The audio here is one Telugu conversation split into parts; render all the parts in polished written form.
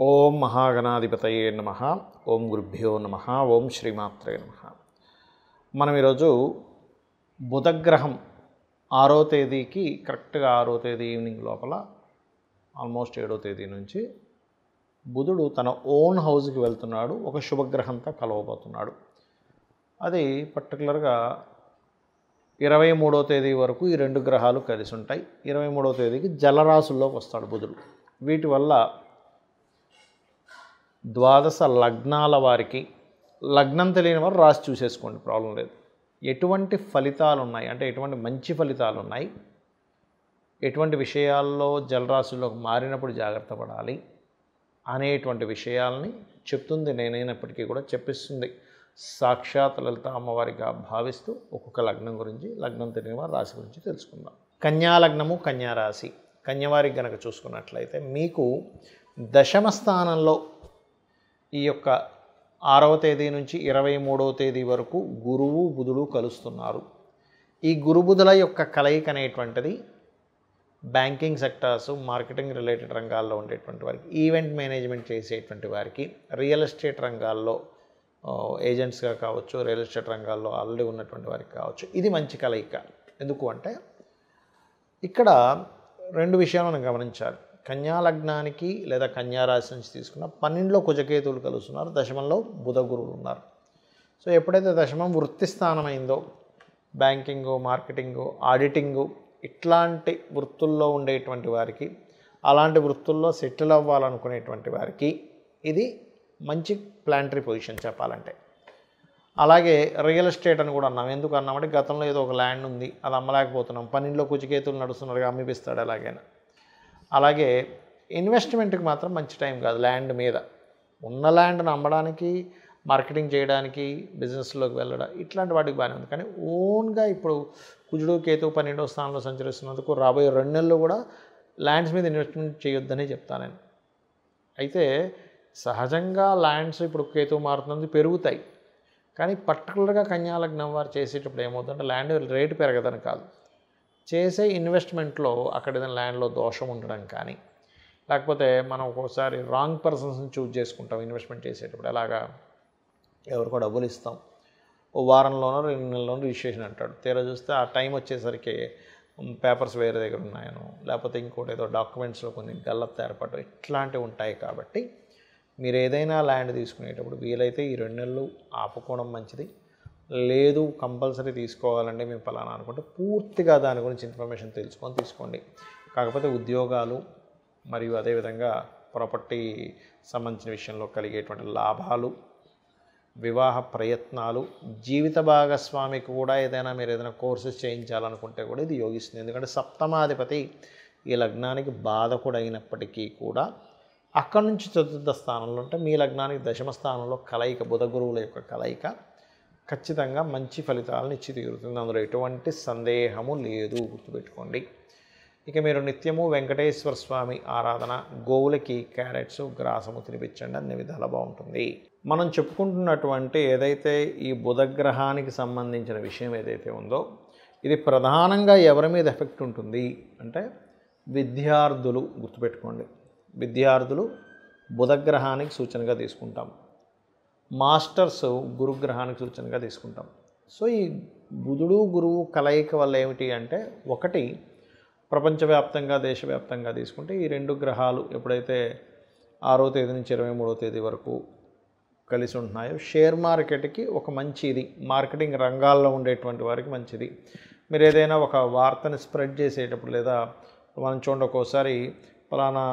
ఓం మహాగణాధిపతయే నమః. ఓం గురుభ్యో నమః. ఓం శ్రీమాత్రే నమః. మనం ఈరోజు బుధగ్రహం 6వ తేదీకి కరెక్ట్గా 6వ తేదీ ఈవినింగ్ లోపల ఆల్మోస్ట్ 7వ తేదీ నుంచి బుధుడు తన ఓన్ హౌస్కి వెళ్తున్నాడు. ఒక శుభగ్రహంతో కలవబోతున్నాడు. అది పర్టికులర్గా 23వ తేదీ వరకు ఈ రెండు గ్రహాలు కలిసి ఉంటాయి. 23వ తేదీకి జలరాశుల్లోకి వస్తాడు బుధుడు. వీటి వల్ల ద్వాదశ లగ్నాల వారికి, లగ్నం తెలియని వారు రాసి చూసేసుకోండి, ప్రాబ్లం లేదు. ఎటువంటి ఫలితాలు ఉన్నాయి అంటే ఎటువంటి మంచి ఫలితాలు ఉన్నాయి, ఎటువంటి విషయాల్లో జలరాశుల్లోకి మారినప్పుడు జాగ్రత్త పడాలి అనేటువంటి విషయాలని చెప్తుంది. నేనైనప్పటికీ కూడా చెప్పిస్తుంది సాక్షాత్ లలిత అమ్మవారిగా భావిస్తూ ఒక్కొక్క లగ్నం గురించి, లగ్నం తెలియని వారి రాశి గురించి తెలుసుకుందాం. కన్యా లగ్నము, కన్యా రాశి. కన్యవారికి గనక చూసుకున్నట్లయితే మీకు దశమ స్థానంలో ఈ యొక్క 6వ తేదీ నుంచి 23వ తేదీ వరకు గురువు బుధుడు కలుస్తున్నారు. ఈ గురుబుధుల యొక్క కలయిక అనేటువంటిది బ్యాంకింగ్ సెక్టార్స్, మార్కెటింగ్ రిలేటెడ్ రంగాల్లో ఉండేటువంటి వారికి, ఈవెంట్ మేనేజ్మెంట్ చేసేటువంటి వారికి, రియల్ ఎస్టేట్ రంగాల్లో ఏజెంట్స్గా కావచ్చు, రియల్ ఎస్టేట్ రంగాల్లో ఆల్రెడీ ఉన్నటువంటి వారికి కావచ్చు, ఇది మంచి కలయిక. ఎందుకు అంటే ఇక్కడ రెండు విషయాలు మనం గమనించాలి. కన్యా లగ్నానికి లేదా కన్యా రాశి నుంచి తీసుకున్న 12లో కుజకేతువులు కలుస్తున్నారు, దశమంలో బుధ గురువులు ఉన్నారు. సో ఎప్పుడైతే దశమం వృత్తి స్థానమైందో, బ్యాంకింగు, మార్కెటింగు, ఆడిటింగు ఇట్లాంటి వృత్తుల్లో ఉండేటువంటి వారికి, అలాంటి వృత్తుల్లో సెటిల్ అవ్వాలనుకునేటువంటి వారికి ఇది మంచి ప్లానటరీ పొజిషన్ చెప్పాలంటే. అలాగే రియల్ ఎస్టేట్ అని కూడా అన్నాం. ఎందుకు అన్నామంటే గతంలో ఏదో ఒక ల్యాండ్ ఉంది, అది అమ్మలేకపోతున్నాం, 12లో కుజకేతువులు నడుస్తున్నారుగా, అమ్మిపిస్తాడు ఎలాగైనా. అలాగే ఇన్వెస్ట్మెంట్కి మాత్రం మంచి టైం కాదు. ల్యాండ్ మీద ఉన్న ల్యాండ్ను అమ్మడానికి, మార్కెటింగ్ చేయడానికి, బిజినెస్లోకి వెళ్ళడం ఇట్లాంటి వాటికి బాగానే ఉంది. కానీ ఓన్గా ఇప్పుడు కుజుడు కేతువు 12వ స్థానంలో సంచరిస్తున్నందుకు రాబోయే 2 నెలలు కూడా ల్యాండ్స్ మీద ఇన్వెస్ట్మెంట్ చేయొద్దని చెప్తాను నేను. అయితే సహజంగా ల్యాండ్స్ ఇప్పుడు కేతువు మారుతుంది, పెరుగుతాయి. కానీ పర్టికులర్గా కన్యా లగ్నం వారు చేసేటప్పుడు ఏమవుతుందంటే ల్యాండ్ రేటు పెరగదని కాదు, చేసే ఇన్వెస్ట్మెంట్లో అక్కడ ఏదైనా ల్యాండ్లో దోషం ఉండడం కానీ, లేకపోతే మనం ఒక్కోసారి రాంగ్ పర్సన్స్ని చూజ్ చేసుకుంటాం ఇన్వెస్ట్మెంట్ చేసేటప్పుడు. ఎలాగా ఎవరికో డబ్బులు ఇస్తాం, ఓ వారంలోనో 2 నెలల్లోనో రిజిస్ట్రేషన్ అంటాడు. తీరా చూస్తే ఆ టైం వచ్చేసరికి పేపర్స్ వేరే దగ్గర ఉన్నాయను, లేకపోతే ఇంకోటి ఏదో డాక్యుమెంట్స్లో కొన్ని గల్లత్తు ఏర్పడటం ఇట్లాంటివి ఉంటాయి. కాబట్టి మీరు ఏదైనా ల్యాండ్ తీసుకునేటప్పుడు వీలైతే ఈ 2 నెలలు ఆపుకోవడం మంచిది. లేదు కంపల్సరీ తీసుకోవాలంటే మేము ఫలానా అనుకుంటే పూర్తిగా దాని గురించి ఇన్ఫర్మేషన్ తెలుసుకొని తీసుకోండి. కాకపోతే ఉద్యోగాలు మరియు అదేవిధంగా ప్రాపర్టీ సంబంధించిన విషయంలో కలిగేటువంటి లాభాలు, వివాహ ప్రయత్నాలు, జీవిత భాగస్వామికి కూడా మీరు ఏదైనా కోర్సెస్ చేయించాలనుకుంటే కూడా ఇది యోగిస్తుంది. ఎందుకంటే సప్తమాధిపతి ఈ లగ్నానికి బాధకుడైనప్పటికీ కూడా అక్కడి నుంచి చతుర్థ స్థానంలో ఉంటే మీ లగ్నానికి దశమ స్థానంలో కలయిక, బుధ గురువుల యొక్క కలయిక ఖచ్చితంగా మంచి ఫలితాలను ఇచ్చి తీరుతుంది. అందులో ఎటువంటి సందేహము లేదు, గుర్తుపెట్టుకోండి. ఇక మీరు నిత్యము వెంకటేశ్వర స్వామి ఆరాధన, గోవులకి క్యారెట్స్, గ్రాసము తినిపించండి, అన్ని విధాలా బాగుంటుంది. మనం చెప్పుకుంటున్నటువంటి ఏదైతే ఈ బుధగ్రహానికి సంబంధించిన విషయం ఏదైతే ఉందో ఇది ప్రధానంగా ఎవరి మీద ఎఫెక్ట్ ఉంటుంది అంటే విద్యార్థులు. గుర్తుపెట్టుకోండి, విద్యార్థులు బుధగ్రహానికి సూచనగా తీసుకుంటాం, మాస్టర్స్ గురుగ్రహానికి సూచనగా తీసుకుంటాం. సో ఈ బుధుడు గురువు కలయిక వల్ల ఏమిటి అంటే, ఒకటి ప్రపంచవ్యాప్తంగా, దేశవ్యాప్తంగా తీసుకుంటే ఈ రెండు గ్రహాలు ఎప్పుడైతే 6వ తేదీ నుంచి 23వ తేదీ వరకు కలిసి ఉంటున్నాయో షేర్ మార్కెట్కి ఒక మంచి ఇది, మార్కెటింగ్ రంగాల్లో ఉండేటువంటి వారికి మంచిది. మీరు ఏదైనా ఒక వార్తని స్ప్రెడ్ చేసేటప్పుడు, లేదా మనం చూడండి ఒక్కోసారి ఫలానా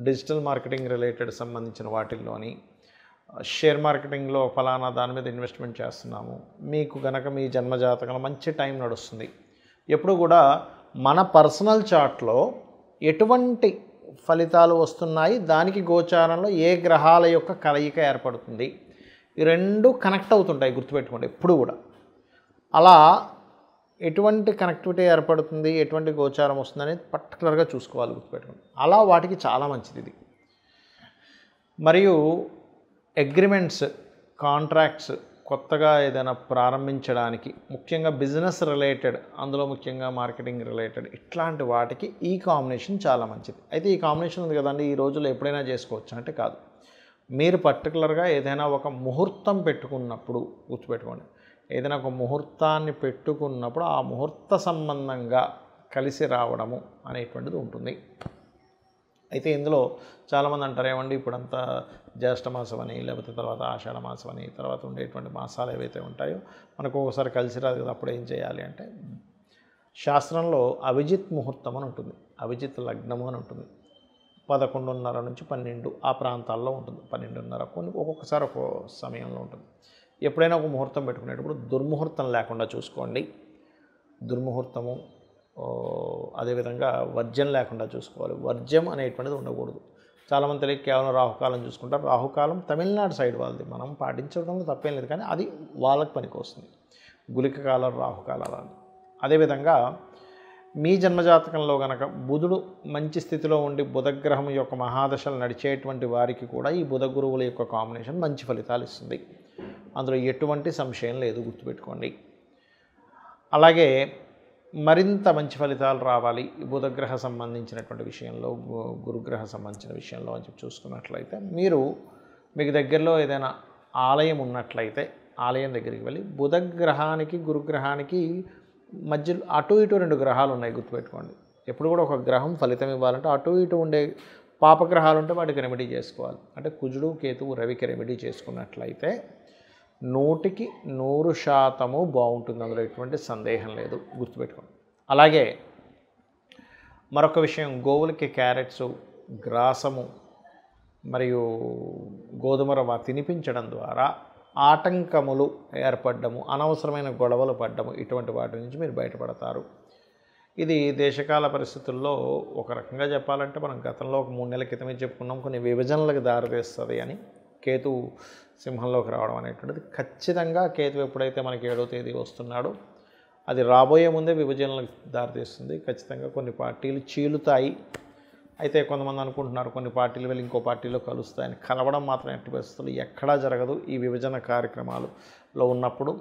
డిజిటల్ మార్కెటింగ్ రిలేటెడ్ సంబంధించిన వాటిల్లోని షేర్ మార్కెటింగ్లో ఫలానా దాని మీద ఇన్వెస్ట్మెంట్ చేస్తున్నాము, మీకు గనక మీ జన్మజాతకంలో మంచి టైం నడుస్తుంది. ఎప్పుడు కూడా మన పర్సనల్ చార్ట్లో ఎటువంటి ఫలితాలు వస్తున్నాయి, దానికి గోచారంలో ఏ గ్రహాల యొక్క కలయిక ఏర్పడుతుంది, ఈ రెండు కనెక్ట్ అవుతుంటాయి. గుర్తుపెట్టుకోండి ఎప్పుడు కూడా. అలా ఎటువంటి కనెక్టివిటీ ఏర్పడుతుంది, ఎటువంటి గోచారం వస్తుంది అనేది పర్టికులర్గా చూసుకోవాలి, గుర్తుపెట్టుకోండి. అలా వాటికి చాలా మంచిది ఇది. మరియు అగ్రిమెంట్స్, కాంట్రాక్ట్స్ కొత్తగా ఏదైనా ప్రారంభించడానికి, ముఖ్యంగా బిజినెస్ రిలేటెడ్, అందులో ముఖ్యంగా మార్కెటింగ్ రిలేటెడ్ ఇట్లాంటి వాటికి ఈ కాంబినేషన్ చాలా మంచిది. అయితే ఈ కాంబినేషన్ ఉంది కదండి, ఈ రోజుల్లో ఎప్పుడైనా చేసుకోవచ్చు అంటే కాదు. మీరు పర్టికులర్గా ఏదైనా ఒక ముహూర్తం పెట్టుకున్నప్పుడు గుర్తుపెట్టుకోండి, ఏదైనా ఒక ముహూర్తాన్ని పెట్టుకున్నప్పుడు ఆ ముహూర్త సంబంధంగా కలిసి రావడము అనేటువంటిది ఉంటుంది. అయితే ఇందులో చాలామంది అంటారు ఏమండి ఇప్పుడంతా జ్యేష్ఠ మాసం అని, లేకపోతే తర్వాత ఆషాఢ మాసం అని, తర్వాత ఉండేటువంటి మాసాలు ఏవైతే ఉంటాయో మనకు ఒకసారి కలిసి రాదు కదా, అప్పుడు ఏం చేయాలి అంటే శాస్త్రంలో అభిజిత్ ముహూర్తం అని ఉంటుంది, అభిజిత్ లగ్నము అని ఉంటుంది. 11:30 నుంచి 12 ఆ ప్రాంతాల్లో ఉంటుంది. 12:30 కొన్ని ఒక్కొక్కసారి ఒక్కో సమయంలో ఉంటుంది. ఎప్పుడైనా ఒక ముహూర్తం పెట్టుకునేటప్పుడు దుర్ముహూర్తం లేకుండా చూసుకోండి. దుర్ముహూర్తము అదేవిధంగా వర్జ్యం లేకుండా చూసుకోవాలి. వర్జ్యం అనేటువంటిది ఉండకూడదు. చాలామంది తెలియక కేవలం రాహుకాలం చూసుకుంటారు. రాహుకాలం తమిళనాడు సైడ్ వాళ్ళది, మనం పాటించడంలో తప్పేం లేదు, కానీ అది వాళ్ళకి పనికి వస్తుంది. గుళిక కాలం, రాహుకాలాలు. అదేవిధంగా మీ జన్మజాతకంలో కనుక బుధుడు మంచి స్థితిలో ఉండి బుధగ్రహం యొక్క మహాదశలు నడిచేటువంటి వారికి కూడా ఈ బుధ గురువుల యొక్క కాంబినేషన్ మంచి ఫలితాలు ఇస్తుంది. అందులో ఎటువంటి సంశయం లేదు, గుర్తుపెట్టుకోండి. అలాగే మరింత మంచి ఫలితాలు రావాలి ఈ బుధగ్రహ సంబంధించినటువంటి విషయంలో, గురుగ్రహ సంబంధించిన విషయంలో అని చెప్పి చూసుకున్నట్లయితే మీకు దగ్గరలో ఏదైనా ఆలయం ఉన్నట్లయితే ఆలయం దగ్గరికి వెళ్ళి బుధగ్రహానికి గురుగ్రహానికి మధ్యలో అటు ఇటు 2 గ్రహాలు ఉన్నాయి, గుర్తుపెట్టుకోండి. ఎప్పుడు కూడా ఒక గ్రహం ఫలితం ఇవ్వాలంటే అటు ఇటు ఉండే పాపగ్రహాలు ఉంటే వాటికి రెమెడీ చేసుకోవాలి. అంటే కుజుడు, కేతువు, రవికి రెమెడీ చేసుకున్నట్లయితే 100% బాగుంటుంది, అందులో ఎటువంటి సందేహం లేదు, గుర్తుపెట్టుకోండి. అలాగే మరొక విషయం, గోవులకి క్యారెట్స్, గ్రాసము మరియు గోధుమ రవ్వ తినిపించడం ద్వారా ఆటంకములు ఏర్పడము, అనవసరమైన గొడవలు పడ్డము, ఇటువంటి వాటి నుంచి మీరు బయటపడతారు. ఇది దేశకాల పరిస్థితుల్లో ఒక రకంగా చెప్పాలంటే మనం గతంలో ఒక 3 నెలల క్రితమే చెప్పుకున్నాం, కొన్ని విభజనలకు దారితీస్తుంది అని. కేతు సింహంలోకి రావడం అనేటువంటిది ఖచ్చితంగా, కేతు ఎప్పుడైతే మనకి 7వ తేదీ వస్తున్నాడో అది రాబోయే ముందే విభజనలకు దారితీస్తుంది. ఖచ్చితంగా కొన్ని పార్టీలు చీలుతాయి. అయితే కొంతమంది అనుకుంటున్నారు కొన్ని పార్టీలు వెళ్ళి ఇంకో పార్టీలో కలుస్తాయని. కలవడం మాత్రం ఎట్టి పరిస్థితులు ఎక్కడా జరగదు ఈ విభజన కార్యక్రమాలలో ఉన్నప్పుడు.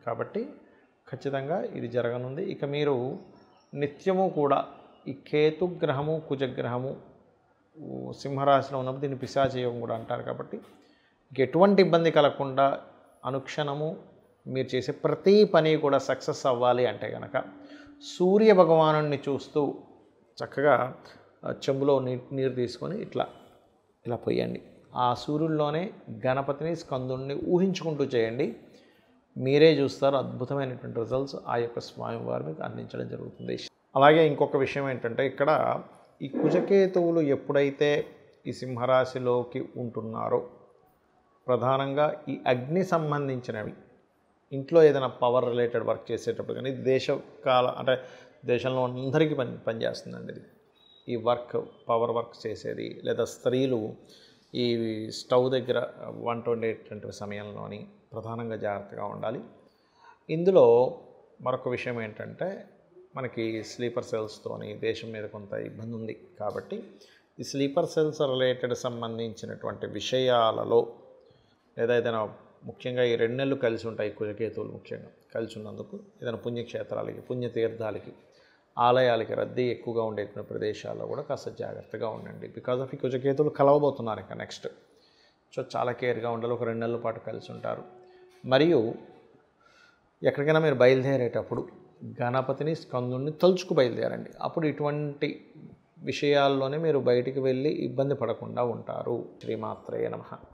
కాబట్టి ఖచ్చితంగా ఇది జరగనుంది. ఇక మీరు నిత్యము కూడా ఈ కేతుగ్రహము, కుజగ్రహము సింహరాశిలో ఉన్నప్పుడు దీన్ని పిశాచయోగం కూడా అంటారు. కాబట్టి ఎటువంటి ఇబ్బంది కలగకుండా అనుక్షణము మీరు చేసే ప్రతి పని కూడా సక్సెస్ అవ్వాలి అంటే కనుక సూర్య భగవానుడిని చూస్తూ చక్కగా చెంబులో నీరు తీసుకొని ఇలా పోయండి. ఆ సూర్యుల్లోనే గణపతిని, స్కందుని ఊహించుకుంటూ చేయండి. మీరే చూస్తారు అద్భుతమైనటువంటి రిజల్ట్స్ ఆ యొక్క స్వామివారి మీకు అందించడం జరుగుతుంది. అలాగే ఇంకొక విషయం ఏంటంటే ఇక్కడ ఈ కుజకేతువులు ఎప్పుడైతే ఈ సింహరాశిలోకి ఉంటున్నారో ప్రధానంగా ఈ అగ్ని సంబంధించినవి, ఇంట్లో ఏదైనా పవర్ రిలేటెడ్ వర్క్ చేసేటప్పుడు కానీ దేశకాల అంటే దేశంలో అందరికీ పనిచేస్తుందండి ఇది. ఈ పవర్ వర్క్ చేసేది, లేదా స్త్రీలు ఈ స్టవ్ దగ్గర వంట వండేటువంటి సమయంలోని ప్రధానంగా జాగ్రత్తగా ఉండాలి. ఇందులో మరొక విషయం ఏంటంటే మనకి స్లీపర్ సెల్స్తోని దేశం మీద కొంత ఇబ్బంది ఉంది. కాబట్టి ఈ స్లీపర్ సెల్స్ రిలేటెడ్ సంబంధించినటువంటి విషయాలలో లేదా ఏదైనా ముఖ్యంగా ఈ 2 నెలలు కలిసి ఉంటాయి కుజకేతువులు ముఖ్యంగా కలిసి ఉన్నందుకు ఏదైనా పుణ్యక్షేత్రాలకి, పుణ్యతీర్థాలకి, ఆలయాలకి రద్దీ ఎక్కువగా ఉండేటువంటి ప్రదేశాల్లో కూడా కాస్త జాగ్రత్తగా ఉండండి. బికాజ్ ఆఫ్ ఈ కుజకేతువులు కలవబోతున్నారు ఇంకా నెక్స్ట్. సో చాలా కేర్గా ఉండాలి. ఒక 2 నెలల పాటు కలిసి ఉంటారు. మరియు ఎక్కడికైనా మీరు బయలుదేరేటప్పుడు గణపతిని, స్కందుని తలుచుకు బయలుదేరండి. అప్పుడు ఇటువంటి విషయాల్లోనే మీరు బయటికి వెళ్ళి ఇబ్బంది పడకుండా ఉంటారు. శ్రీమాత్రే నమః.